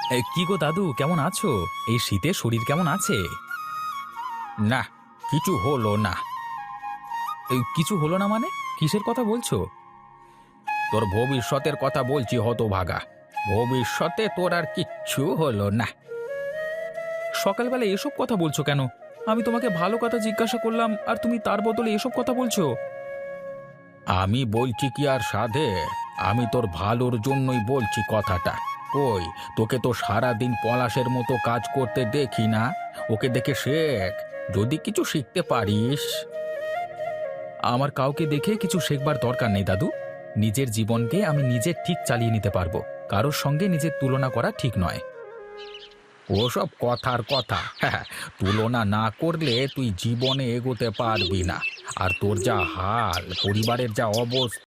কি গো দাদু, কেমন আছো? এই শীতে শরীর কেমন আছে? না, কিছু হলো না। কিছু হলো না মানে? কিসের কথা বলছো? তোর ভবিষ্যতের কথা বলছি হতভাগা। ভবিষ্যতে তোর আর কিচ্ছু হলো না। সকালবেলা এসব কথা বলছো কেন? আমি তোমাকে ভালো কথা জিজ্ঞাসা করলাম আর তুমি তার বদলে এসব কথা বলছো। আমি বলছি কি আর সাধে? আমি তোর ভালোর জন্যই বলছি কথাটা। কই, তোকে তো সারাদিন পলাশের মতো কাজ করতে দেখি না। ওকে দেখে শেখ, যদি কিছু শিখতে পারিস। আমার কাউকে দেখে কিছু শেখবার দরকার নেই দাদু। নিজের জীবনকে আমি নিজে ঠিক চালিয়ে নিতে পারবো। কারোর সঙ্গে নিজের তুলনা করা ঠিক নয়। ওসব কথার কথা। হ্যাঁ, তুলনা না করলে তুই জীবনে এগোতে পারবি না। আর তোর যা হাল, পরিবারের যা অবস্থা,